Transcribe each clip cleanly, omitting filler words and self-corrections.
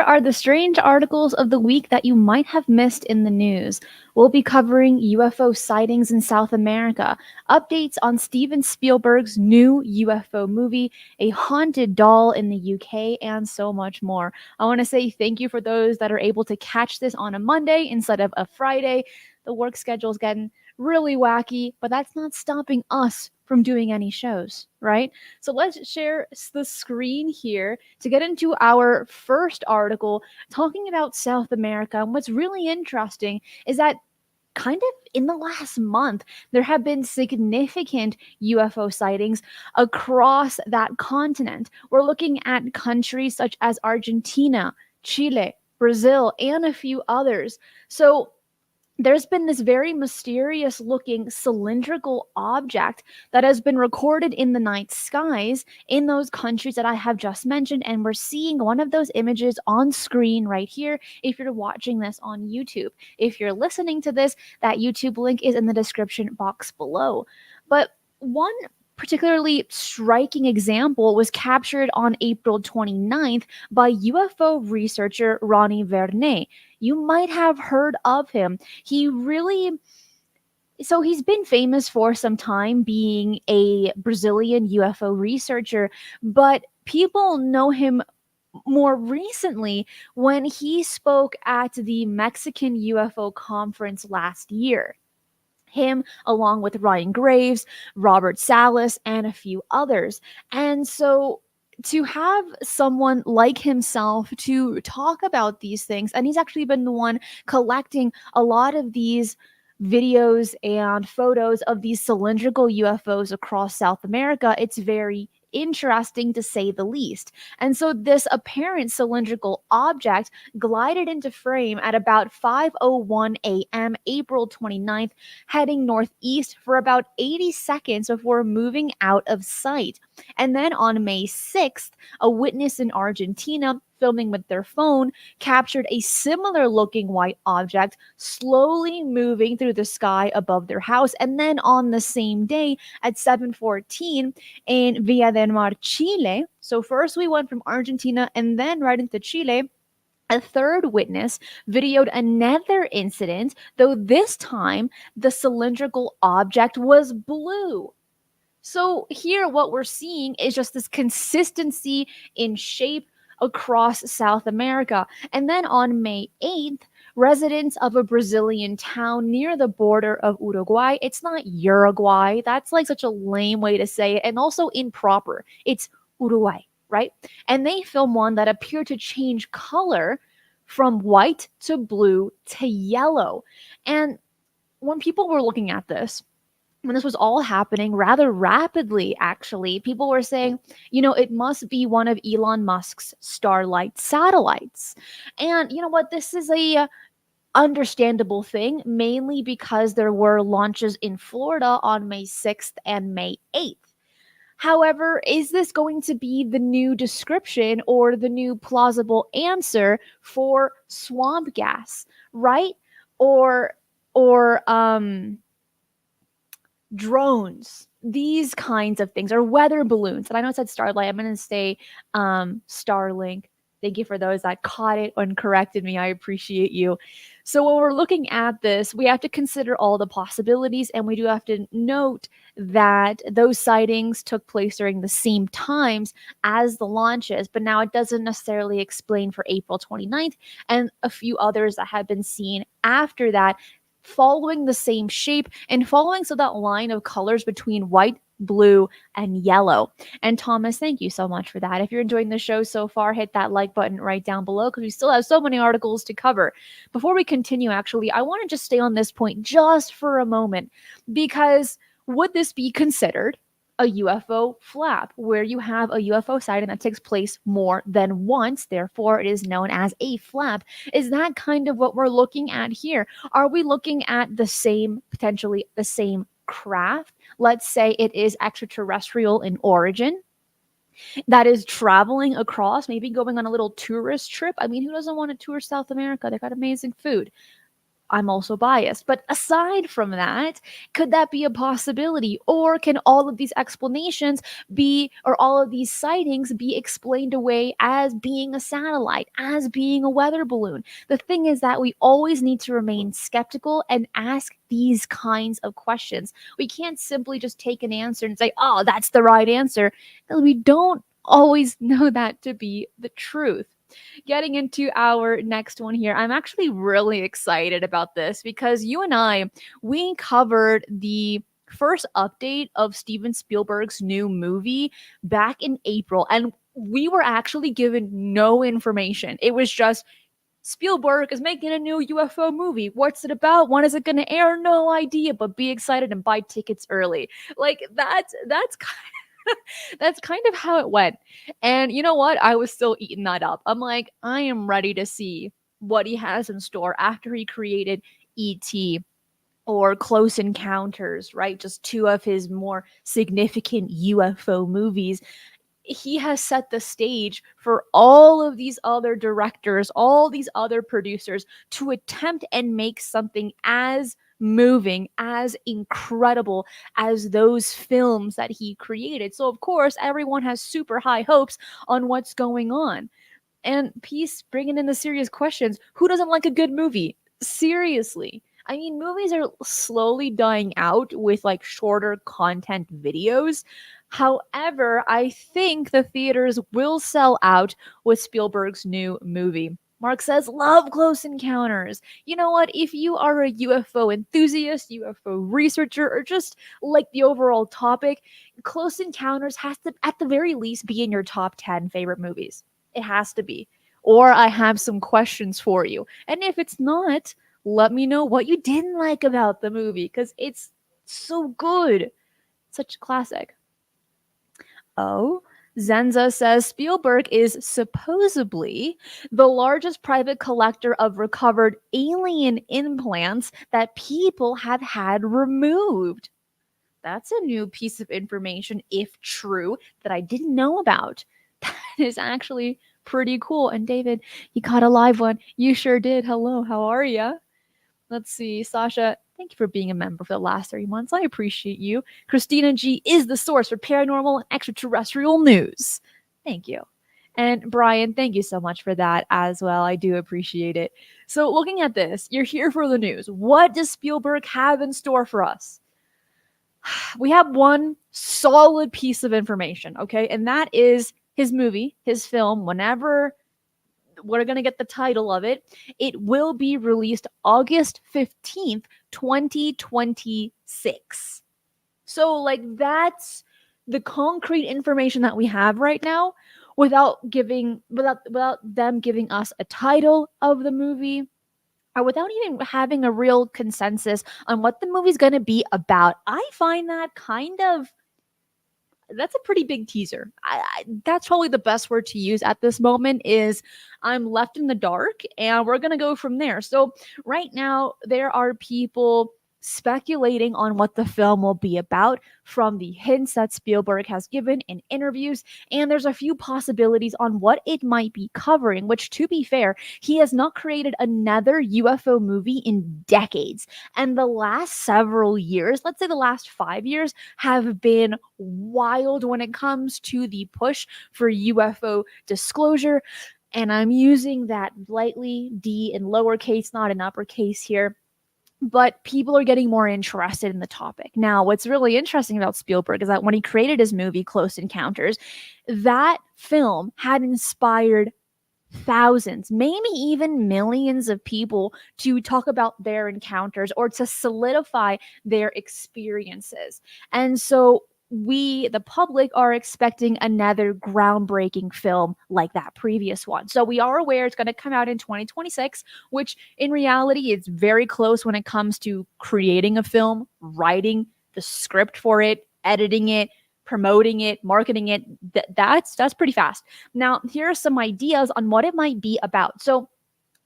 here are the strange articles of the week that you might have missed in the news. We'll be covering UFO sightings in South America, updates on Steven Spielberg's new UFO movie, a haunted doll in the UK, and so much more. I want to say thank you for those that are able to catch this on a Monday instead of a Friday. The work schedule's getting really wacky, but that's not stopping us from doing any shows, right? So let's share the screen here to get into our first article talking about South America. And what's really interesting is that kind of in the last month, there have been significant UFO sightings across that continent. We're looking at countries such as Argentina, Chile, Brazil, and a few others. So there's been this very mysterious looking cylindrical object that has been recorded in the night skies in those countries that I have just mentioned. And we're seeing one of those images on screen right here if you're watching this on YouTube. If you're listening to this, that YouTube link is in the description box below. But one particularly striking example was captured on April 29th by UFO researcher Ronnie Vernet. You might have heard of him. He's been famous for some time being a Brazilian UFO researcher, but people know him more recently when he spoke at the Mexican UFO conference last year. Him, along with Ryan Graves, Robert Salas, and a few others. And so to have someone like himself to talk about these things, and he's actually been the one collecting a lot of these videos and photos of these cylindrical UFOs across South America, it's very interesting to say the least. And so this apparent cylindrical object glided into frame at about 5:01 a.m. April 29th, heading northeast for about 80 seconds before moving out of sight. And then on May 6th, a witness in Argentina filming with their phone captured a similar looking white object slowly moving through the sky above their house. And then on the same day at 7:14 in Villa del Mar, Chile. So first we went from Argentina and then right into Chile. A third witness videoed another incident, though this time the cylindrical object was blue. So here what we're seeing is just this consistency in shape across South America. And then on May 8th, residents of a Brazilian town near the border of Uruguay, it's not Uruguay, that's like such a lame way to say it, and also improper. It's Uruguay, right? And they filmed one that appeared to change color from white to blue to yellow. And when people were looking at this, when this was all happening rather rapidly, actually, people were saying, it must be one of Elon Musk's Starlight satellites. And you know what? This is a understandable thing, mainly because there were launches in Florida on May 6th and May 8th. However, is this going to be the new description or the new plausible answer for swamp gas, right? Or drones, these kinds of things, or weather balloons. And I know it said Starlight. I'm going to say Starlink. Thank you for those that caught it and corrected me. I appreciate you. So when we're looking at this, we have to consider all the possibilities, and we do have to note that those sightings took place during the same times as the launches, but now it doesn't necessarily explain for April 29th and a few others that have been seen after that, following the same shape and following so that line of colors between white, blue, and yellow. And Thomas, thank you so much for that. If you're enjoying the show so far, hit that like button right down below because we still have so many articles to cover. Before we continue, actually, I want to just stay on this point just for a moment, because would this be considered a UFO flap, where you have a UFO sighting that takes place more than once, therefore it is known as a flap? Is that kind of what we're looking at here? Are we looking at potentially the same craft? Let's say it is extraterrestrial in origin that is traveling across, maybe going on a little tourist trip. I mean, who doesn't want to tour South America? They got amazing food. I'm also biased. But aside from that, could that be a possibility? Or can all of these explanations be, or all of these sightings be explained away as being a satellite, as being a weather balloon? The thing is that we always need to remain skeptical and ask these kinds of questions. We can't simply just take an answer and say, oh, that's the right answer. We don't always know that to be the truth. Getting into our next one here, I'm actually really excited about this because you and I, we covered the first update of Steven Spielberg's new movie back in April, and we were actually given no information. It was just Spielberg is making a new UFO movie. What's it about? When is it going to air? No idea, but be excited and buy tickets early. Like that's that's kind of how it went. And you know what? I was still eating that up. I'm like, I am ready to see what he has in store after he created E.T. or Close Encounters, right? Just two of his more significant UFO movies. He has set the stage for all of these other directors, all these other producers to attempt and make something as moving, as incredible as those films that he created. So, of course, everyone has super high hopes on what's going on. And Peace bringing in the serious questions. Who doesn't like a good movie? Seriously. I mean, movies are slowly dying out with like shorter content videos. However, I think the theaters will sell out with Spielberg's new movie. Mark says, love Close Encounters. You know what? If you are a UFO enthusiast, UFO researcher, or just like the overall topic, Close Encounters has to, at the very least, be in your top 10 favorite movies. It has to be. Or I have some questions for you. And if it's not, let me know what you didn't like about the movie because it's so good. Such a classic. Oh, Zenza says Spielberg is supposedly the largest private collector of recovered alien implants that people have had removed. That's a new piece of information, if true, that I didn't know about. That is actually pretty cool. And David, you caught a live one. You sure did. Hello, how are you? Let's see. Sasha, thank you for being a member for the last 3 months. I appreciate you. Christina G is the source for paranormal and extraterrestrial news. Thank you. And Brian, thank you so much for that as well. I do appreciate it. So, looking at this, you're here for the news. What does Spielberg have in store for us? We have one solid piece of information, okay? And that is his movie, his film, whenever we're going to get the title of it. It will be released August 15th, 2026. So, like, that's the concrete information that we have right now without them giving us a title of the movie or without even having a real consensus on what the movie's going to be about. I find that kind of that's a pretty big teaser. That's probably the best word to use at this moment is I'm left in the dark and we're going to go from there. So right now there are people speculating on what the film will be about from the hints that Spielberg has given in interviews, and there's a few possibilities on what it might be covering, which, to be fair, he has not created another UFO movie in decades. And the last several years, let's say the last 5 years, have been wild when it comes to the push for UFO disclosure. And I'm using that lightly, D in lowercase, not in uppercase here. But people are getting more interested in the topic. Now, what's really interesting about Spielberg is that when he created his movie, Close Encounters, that film had inspired thousands, maybe even millions of people to talk about their encounters or to solidify their experiences. And so we, the public, are expecting another groundbreaking film like that previous one. So we are aware it's going to come out in 2026, which in reality is very close when it comes to creating a film, writing the script for it, editing it, promoting it, marketing it. That's pretty fast. Now, here are some ideas on what it might be about. So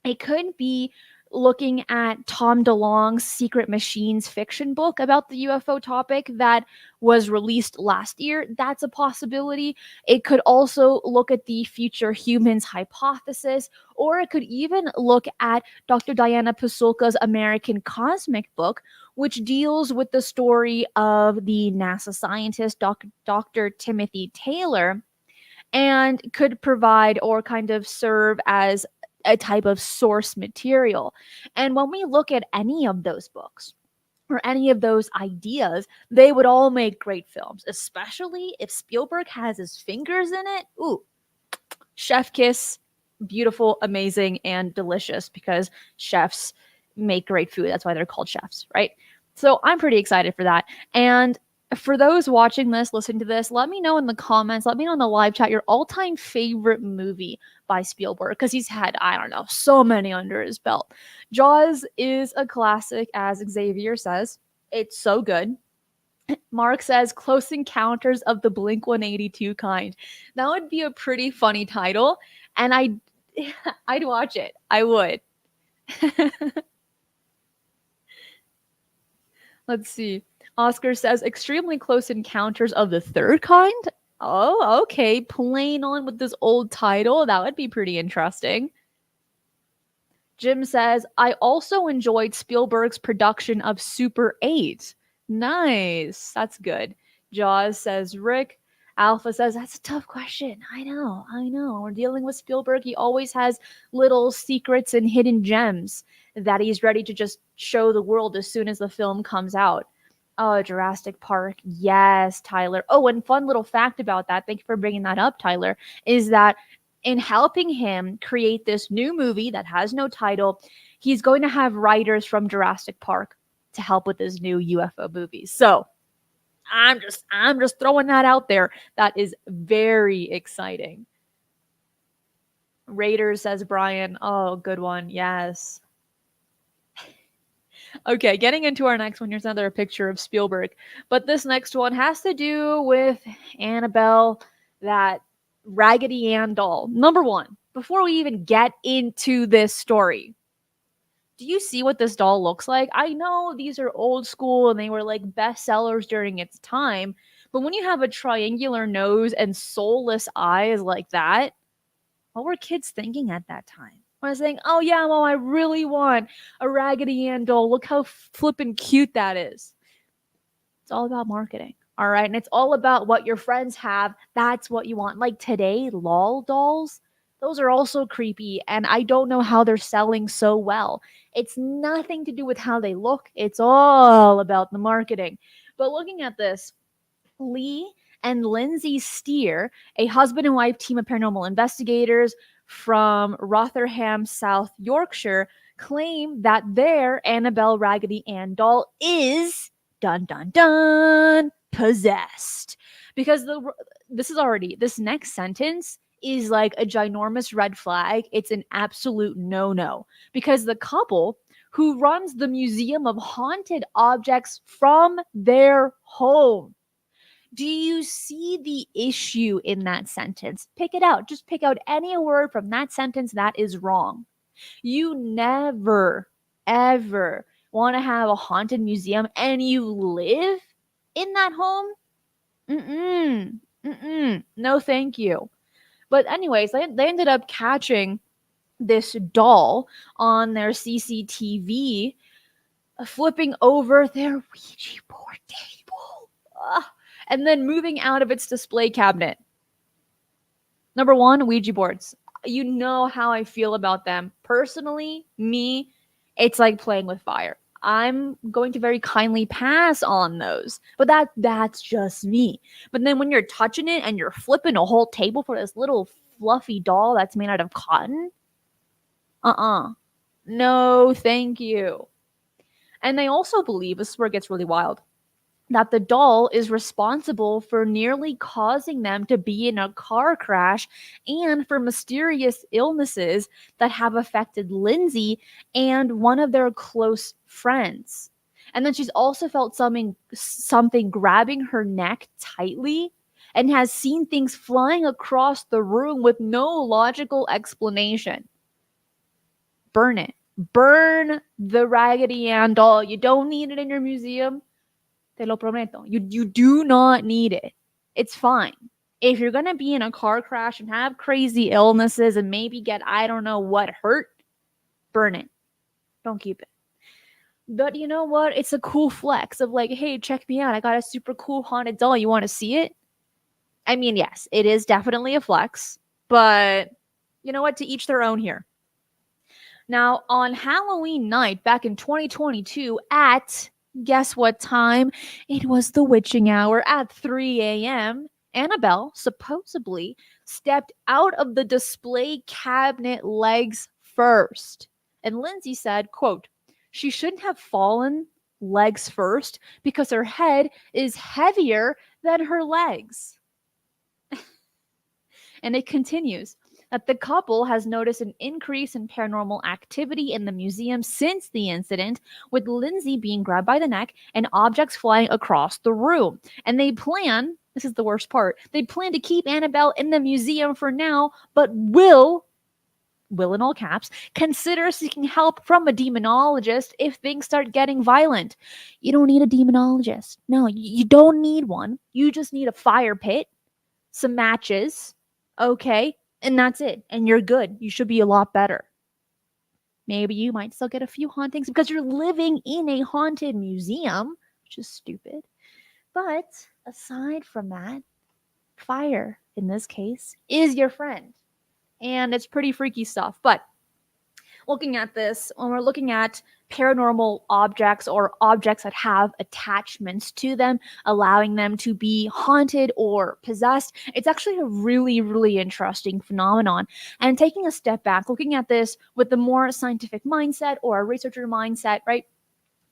it could be looking at Tom DeLonge's Secret Machines fiction book about the UFO topic that was released last year. That's a possibility. It could also look at the future humans hypothesis, or it could even look at Dr. Diana Pasulka's American Cosmic book, which deals with the story of the NASA scientist Dr. Timothy Taylor, and could provide or kind of serve as a type of source material. And when we look at any of those books or any of those ideas, they would all make great films, especially if Spielberg has his fingers in it. Ooh, chef kiss, beautiful, amazing, and delicious, because chefs make great food. That's why they're called chefs, right? So I'm pretty excited for that. And for those watching this, listening to this, let me know in the comments, let me know in the live chat your all-time favorite movie by Spielberg, because he's had, I don't know, so many under his belt. Jaws is a classic, as Xavier says. It's so good. Mark says Close Encounters of the Blink 182 kind. That would be a pretty funny title, and I'd watch it. I would. Let's see. Oscar says Extremely Close Encounters of the Third Kind. Oh, okay. Playing on with this old title. That would be pretty interesting. Jim says, I also enjoyed Spielberg's production of Super 8. Nice. That's good. Jaws says Rick. Alpha says, that's a tough question. I know. We're dealing with Spielberg. He always has little secrets and hidden gems that he's ready to just show the world as soon as the film comes out. Oh, Jurassic Park. Yes, Tyler. Oh, and fun little fact about that. Thank you for bringing that up, Tyler. Is that in helping him create this new movie that has no title, he's going to have writers from Jurassic Park to help with his new UFO movie. So I'm just throwing that out there. That is very exciting. Raiders, says Brian. Oh, good one. Yes. Okay, getting into our next one. Here's another picture of Spielberg. But this next one has to do with Annabelle, that Raggedy Ann doll. Number one, before we even get into this story, do you see what this doll looks like? I know these are old school and they were like bestsellers during its time, but when you have a triangular nose and soulless eyes like that, what were kids thinking at that time? I was saying, oh yeah, well, I really want a Raggedy Ann doll. Look how flippin' cute that is. It's all about marketing. All right. And it's all about what your friends have. That's what you want. Like today, LOL dolls, those are also creepy. And I don't know how they're selling so well. It's nothing to do with how they look, it's all about the marketing. But looking at this, Lee and Lindsay Steer, a husband and wife team of paranormal investigators from Rotherham, South Yorkshire, claim that their Annabelle Raggedy Ann doll is dun dun dun possessed. Because this next sentence is like a ginormous red flag. It's an absolute no-no. Because the couple who runs the Museum of Haunted Objects from their home. Do you see the issue in that sentence? Pick it out. Just pick out any word from that sentence that is wrong. You never, ever want to have a haunted museum and you live in that home? No, thank you. But anyways, they ended up catching this doll on their CCTV flipping over their Ouija board table. Ugh. And then moving out of its display cabinet. Number one, Ouija boards. You know how I feel about them. Personally, me, it's like playing with fire. I'm going to very kindly pass on those. But that's just me. But then when you're touching it and you're flipping a whole table for this little fluffy doll that's made out of cotton, no, thank you. And they also believe, this is where it gets really wild, that the doll is responsible for nearly causing them to be in a car crash and for mysterious illnesses that have affected Lindsay and one of their close friends. And then she's also felt something grabbing her neck tightly and has seen things flying across the room with no logical explanation. Burn it. Burn the Raggedy Ann doll. You don't need it in your museum. Te lo prometo. You do not need it. It's fine. If you're going to be in a car crash and have crazy illnesses and maybe get, I don't know what, hurt, burn it. Don't keep it. But you know what? It's a cool flex of like, hey, check me out. I got a super cool haunted doll. You want to see it? I mean, yes, it is definitely a flex, but you know what? To each their own here. Now, on Halloween night back in 2022 at, guess what time? It was the witching hour at 3 a.m. Annabelle supposedly stepped out of the display cabinet legs first. And Lindsay said, quote, she shouldn't have fallen legs first because her head is heavier than her legs. And it continues that the couple has noticed an increase in paranormal activity in the museum since the incident, with Lindsay being grabbed by the neck and objects flying across the room. And they plan, this is the worst part, they plan to keep Annabelle in the museum for now, but will in all caps, consider seeking help from a demonologist if things start getting violent. You don't need a demonologist. No, you don't need one. You just need a fire pit, some matches, okay? And that's it. And you're good. You should be a lot better. Maybe you might still get a few hauntings because you're living in a haunted museum, which is stupid. But aside from that, fire, in this case, is your friend. And it's pretty freaky stuff. But looking at this, when we're looking at paranormal objects or objects that have attachments to them, allowing them to be haunted or possessed, it's actually a really, really interesting phenomenon. And taking a step back, looking at this with the more scientific mindset or a researcher mindset, right?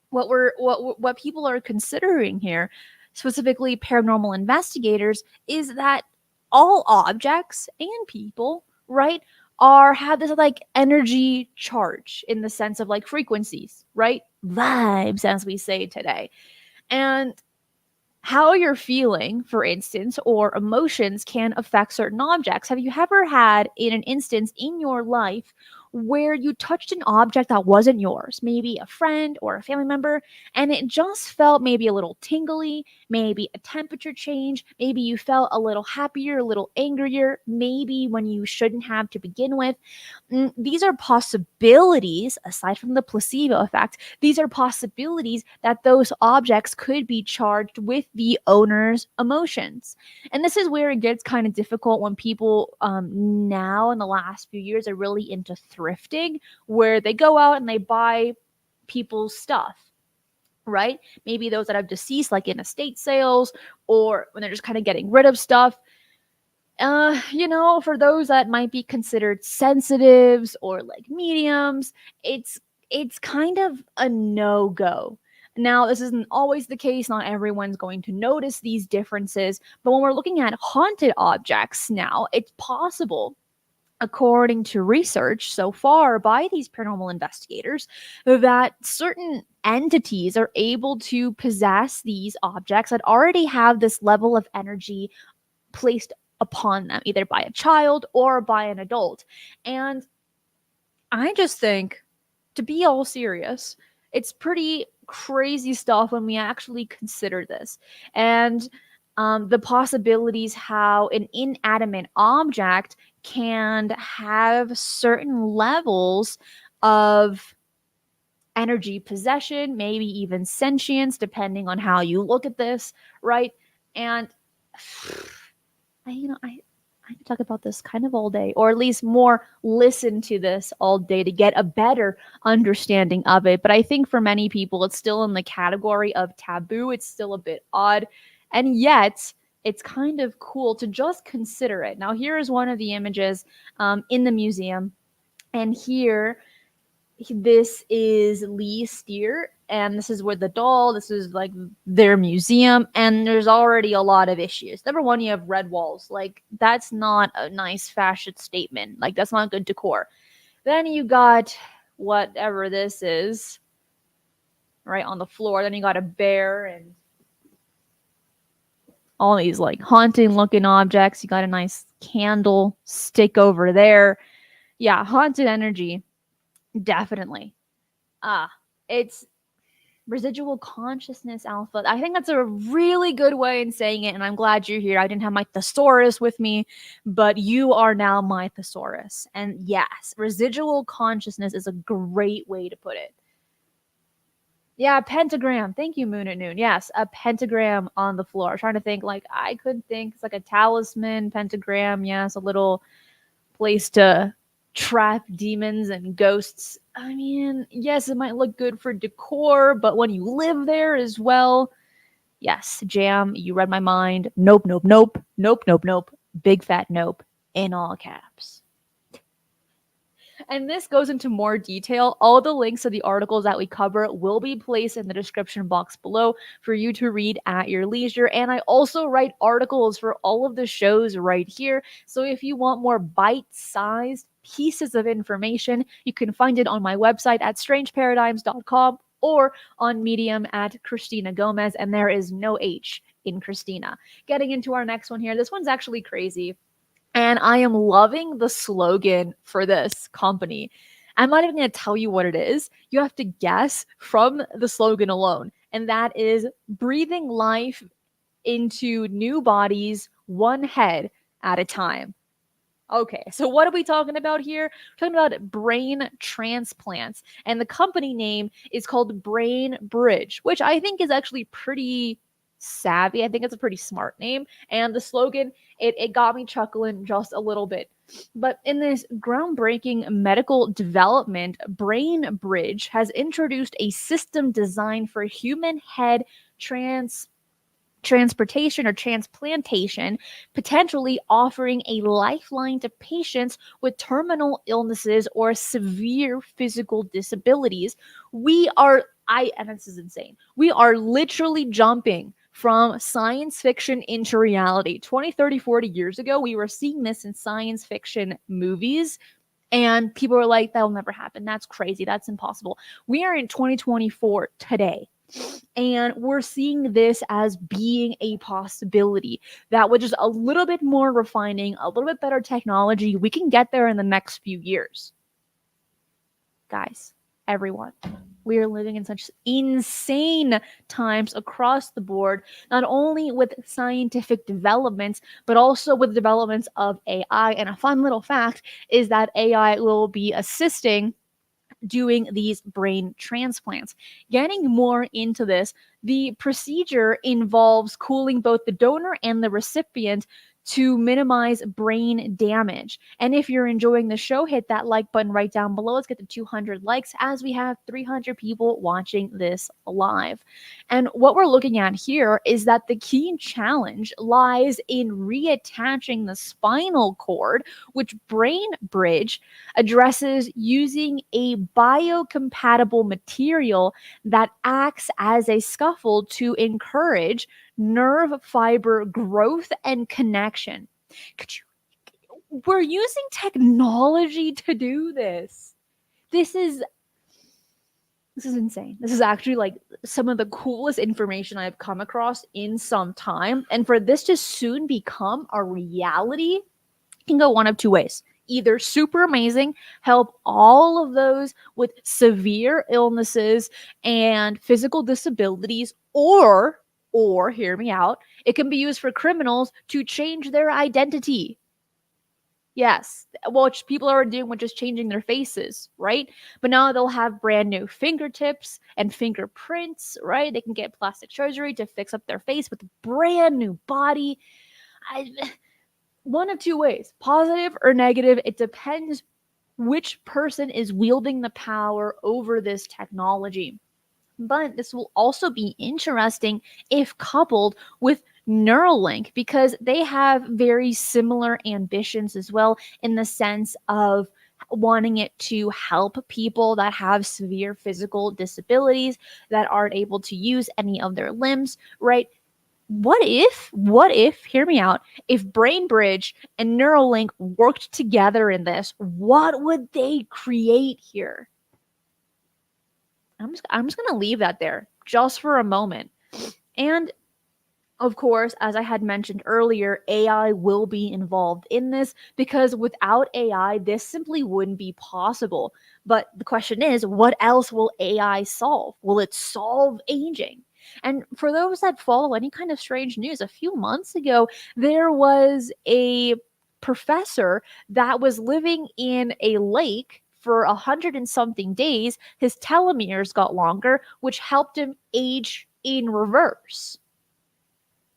What people are considering here, specifically paranormal investigators, is that all objects and people, right, have this like energy charge in the sense of like frequencies, right? Vibes, as we say today. And how you're feeling, for instance, or emotions can affect certain objects. Have you ever had in an instance in your life where you touched an object that wasn't yours, maybe a friend or a family member, and it just felt maybe a little tingly, maybe a temperature change, maybe you felt a little happier, a little angrier, maybe when you shouldn't have to begin with? These are possibilities, aside from the placebo effect, these are possibilities that those objects could be charged with the owner's emotions. And this is where it gets kind of difficult when people now in the last few years are really into thrifting, where they go out and they buy people's stuff, right? Maybe those that have deceased, like in estate sales, or when they're just kind of getting rid of stuff. For those that might be considered sensitives or like mediums, it's kind of a no-go. Now, this isn't always the case. Not everyone's going to notice these differences, but when we're looking at haunted objects now, it's possible, according to research so far by these paranormal investigators, that certain entities are able to possess these objects that already have this level of energy placed upon them, either by a child or by an adult. And I just think, to be all serious, it's pretty crazy stuff when we actually consider this. And the possibilities how an inanimate object can have certain levels of energy possession, maybe even sentience, depending on how you look at this, right? And I could talk about this kind of all day, or at least more listen to this all day to get a better understanding of it. But I think for many people, it's still in the category of taboo. It's still a bit odd. And yet, it's kind of cool to just consider it. Now, here is one of the images in the museum. And here, this is Lee Steer, and this is where the doll, this is like their museum, and there's already a lot of issues. Number one, you have red walls. Like, that's not a nice fashion statement. Like, that's not good decor. Then you got whatever this is right on the floor. Then you got a bear and all these like haunting looking objects. You got a nice candle stick over there. Yeah, haunted energy. Definitely. Ah, it's residual consciousness alpha. I think that's a really good way in saying it, and I'm glad you're here. I didn't have my thesaurus with me, but you are now my thesaurus. And yes, residual consciousness is a great way to put it. Yeah, pentagram. Thank you, Moon at Noon. Yes, a pentagram on the floor. I'm trying to think, like, I could think it's like a talisman, pentagram. Yes, a little place to trap demons and ghosts. I mean, yes, it might look good for decor, but when you live there as well, yes, Jam, you read my mind. Nope, nope, nope, nope, nope, nope. Big fat nope in all caps. And this goes into more detail. All the links to the articles that we cover will be placed in the description box below for you to read at your leisure. And I also write articles for all of the shows right here. So if you want more bite-sized pieces of information, you can find it on my website at strangeparadigms.com or on Medium at Cristina Gomez. And there is no H in Cristina. Getting into our next one here. This one's actually crazy. And I am loving the slogan for this company. I'm not even going to tell you what it is. You have to guess from the slogan alone. And that is breathing life into new bodies, one head at a time. Okay, so what are we talking about here? We're talking about brain transplants. And the company name is called Brain Bridge, which I think is actually pretty savvy. I think it's a pretty smart name. And the slogan, it got me chuckling just a little bit. But in this groundbreaking medical development, Brain Bridge has introduced a system designed for human head transportation or transplantation, potentially offering a lifeline to patients with terminal illnesses or severe physical disabilities. And this is insane. We are literally jumping from science fiction into reality. 20, 30, 40 years ago, we were seeing this in science fiction movies. And people were like, that'll never happen. That's crazy. That's impossible. We are in 2024 today. And we're seeing this as being a possibility that with just a little bit more refining, a little bit better technology, we can get there in the next few years. Guys, everyone, we are living in such insane times across the board, not only with scientific developments, but also with developments of AI. And a fun little fact is that AI will be assisting doing these brain transplants. Getting more into this, the procedure involves cooling both the donor and the recipient to minimize brain damage. And if you're enjoying the show, hit that like button right down below. Let's get to 200 likes as we have 300 people watching this live. And what we're looking at here is that the key challenge lies in reattaching the spinal cord, which Brain Bridge addresses using a biocompatible material that acts as a scaffold to encourage nerve fiber growth and connection. We're using technology to do this. This is insane. This is actually like some of the coolest information I've come across in some time. And for this to soon become a reality, can go one of two ways. Either super amazing, help all of those with severe illnesses and physical disabilities, or hear me out, it can be used for criminals to change their identity. Yes, which people are doing with just changing their faces, right? But now they'll have brand new fingertips and fingerprints, right? They can get plastic surgery to fix up their face with a brand new body. One of two ways, positive or negative. It depends which person is wielding the power over this technology. But this will also be interesting if coupled with Neuralink, because they have very similar ambitions as well, in the sense of wanting it to help people that have severe physical disabilities that aren't able to use any of their limbs, right? What if, hear me out, if Brain Bridge and Neuralink worked together in this, what would they create here? I'm just going to leave that there just for a moment. And Of course, as I had mentioned earlier, AI will be involved in this because without AI, this simply wouldn't be possible. But the question is, what else will AI solve? Will it solve aging? And for those that follow any kind of strange news, a few months ago, there was a professor that was living in a lake for 100 and something days. His telomeres got longer, which helped him age in reverse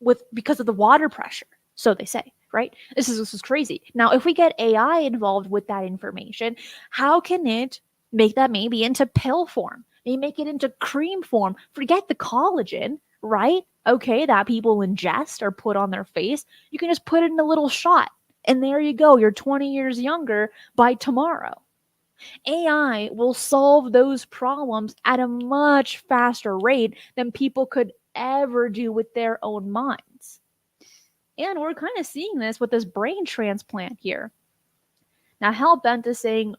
with because of the water pressure. So they say, right? This is crazy. Now, if we get AI involved with that information, how can it make that maybe into pill form? Maybe make it into cream form. Forget the collagen, right? Okay, that people ingest or put on their face. You can just put it in a little shot. And there you go. You're 20 years younger by tomorrow. AI will solve those problems at a much faster rate than people could ever do with their own minds. And we're kind of seeing this with this brain transplant here. Now, Hal Bent is saying,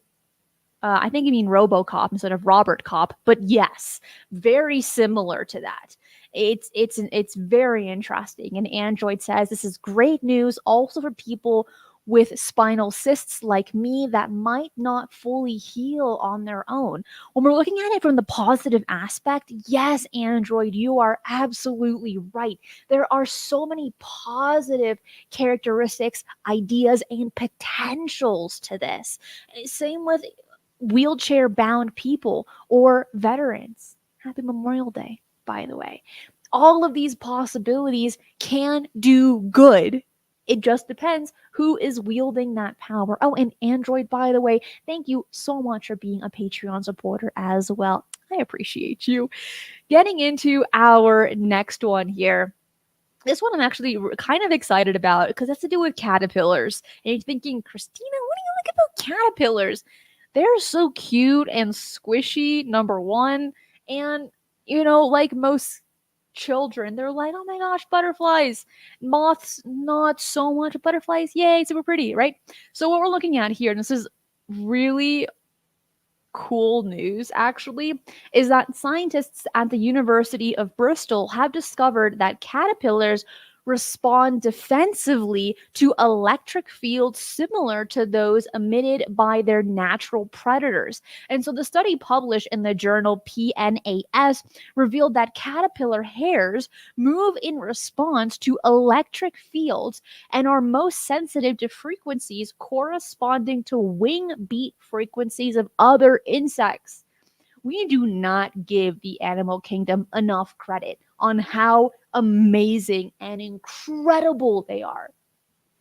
I think you mean RoboCop instead of Robert Cop, but yes, very similar to that. It's very interesting. And Android says this is great news also for people with spinal cysts like me that might not fully heal on their own. When we're looking at it from the positive aspect, yes, Android, you are absolutely right. There are so many positive characteristics, ideas, and potentials to this. Same with wheelchair bound people or veterans. Happy Memorial Day, by the way. All of these possibilities can do good. It just depends who is wielding that power. Oh, and Android, by the way, thank you so much for being a Patreon supporter as well. I appreciate you. Getting into our next one here. This one I'm actually kind of excited about because it has to do with caterpillars. And you're thinking, Christina, what do you like about caterpillars? They're so cute and squishy, number one. And, like most children, they're like, oh my gosh, butterflies. Moths, not so much. Butterflies, yay, super pretty, right? So, what we're looking at here, and this is really cool news actually, is that scientists at the University of Bristol have discovered that caterpillars respond defensively to electric fields similar to those emitted by their natural predators. And so the study published in the journal PNAS revealed that caterpillar hairs move in response to electric fields and are most sensitive to frequencies corresponding to wing beat frequencies of other insects. We do not give the animal kingdom enough credit on how amazing and incredible they are.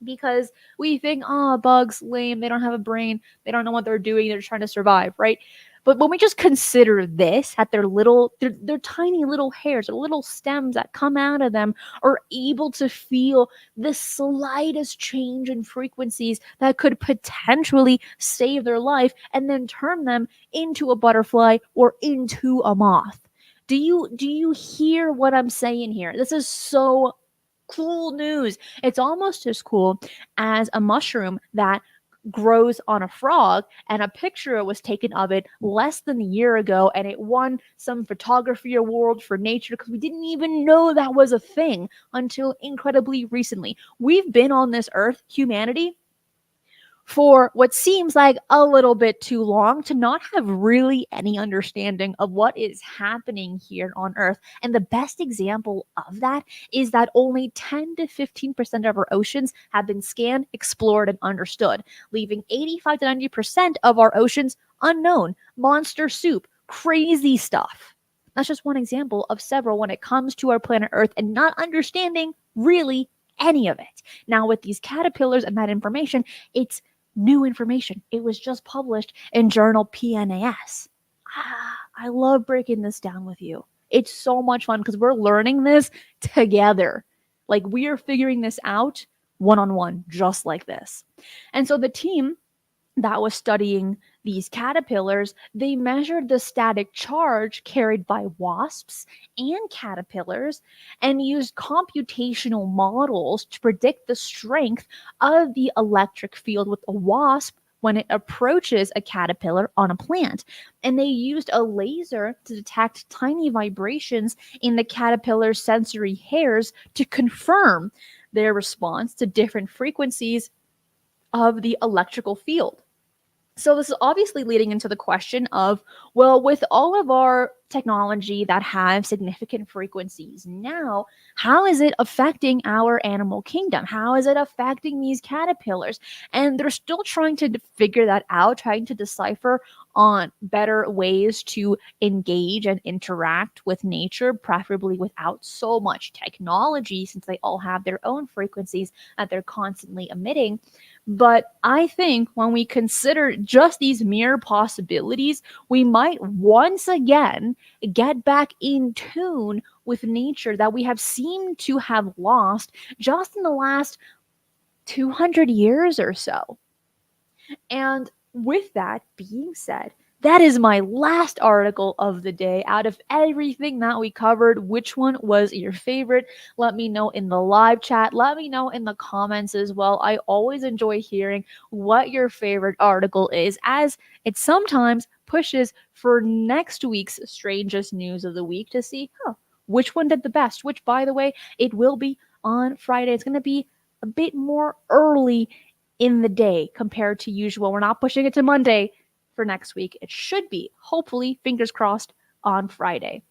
Because we think, oh, bugs, lame, they don't have a brain, they don't know what they're doing, they're trying to survive, right? But when we just consider this, at their tiny little hairs, or little stems that come out of them, are able to feel the slightest change in frequencies that could potentially save their life and then turn them into a butterfly or into a moth. Do you hear what I'm saying here? This is so cool news. It's almost as cool as a mushroom that grows on a frog, and a picture was taken of it less than a year ago, and it won some photography award for nature because we didn't even know that was a thing until incredibly recently. We've been on this earth, humanity, for what seems like a little bit too long to not have really any understanding of what is happening here on Earth. And the best example of that is that only 10 to 15% of our oceans have been scanned, explored, and understood, leaving 85 to 90% of our oceans unknown. Monster soup, crazy stuff. That's just one example of several when it comes to our planet Earth and not understanding really any of it. Now, with these caterpillars and that information, it's new information. It was just published in journal PNAS. I love breaking this down with you. It's so much fun because we're learning this together. Like we are figuring this out one on one, just like this. And so the team that was studying these caterpillars, they measured the static charge carried by wasps and caterpillars and used computational models to predict the strength of the electric field with a wasp when it approaches a caterpillar on a plant. And they used a laser to detect tiny vibrations in the caterpillar's sensory hairs to confirm their response to different frequencies of the electrical field. So this is obviously leading into the question of, well, with all of our technology that have significant frequencies now, how is it affecting our animal kingdom? How is it affecting these caterpillars? And they're still trying to figure that out, trying to decipher on better ways to engage and interact with nature, preferably without so much technology, since they all have their own frequencies that they're constantly emitting. But I think when we consider just these mere possibilities, we might once again get back in tune with nature that we have seemed to have lost just in the last 200 years or so. And with that being said, that is my last article of the day. Out of everything that we covered, which one was your favorite? Let me know in the live chat. Let me know in the comments as well. I always enjoy hearing what your favorite article is, as it sometimes pushes for next week's strangest news of the week to see, which one did the best, which, by the way, it will be on Friday. It's going to be a bit more early in the day compared to usual. We're not pushing it to Monday for next week. It should be, hopefully, fingers crossed, on Friday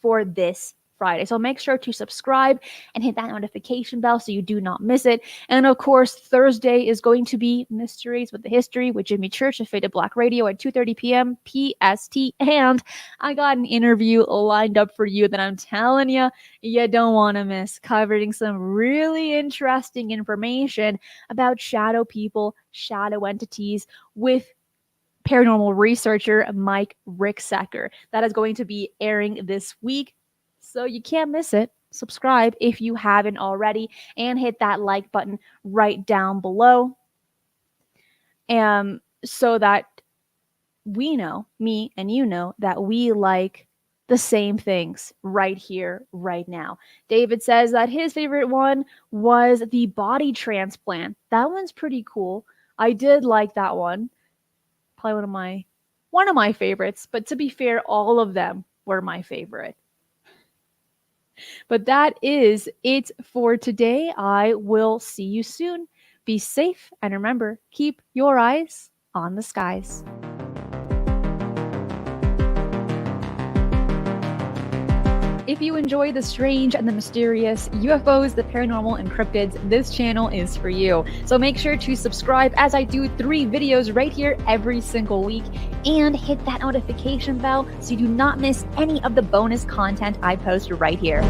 for this Friday. So make sure to subscribe and hit that notification bell so you do not miss it. And of course, Thursday is going to be Mysteries with the History with Jimmy Church of Faded Black Radio at 2:30 p.m. PST. And I got an interview lined up for you that I'm telling you don't want to miss, covering some really interesting information about shadow people, shadow entities with paranormal researcher Mike Ricksecker. That is going to be airing this week, so you can't miss it. Subscribe if you haven't already, and hit that like button right down below, so that we know, me and you know, that we like the same things right here, right now. David says that his favorite one was the body transplant. That one's pretty cool. I did like that one. Probably one of my favorites, but to be fair, all of them were my favorite. But that is it for today. I will see you soon. Be safe, and remember, keep your eyes on the skies. If you enjoy the strange and the mysterious, UFOs, the paranormal, and cryptids, this channel is for you. So make sure to subscribe, as I do 3 videos right here every single week, and hit that notification bell so you do not miss any of the bonus content I post right here.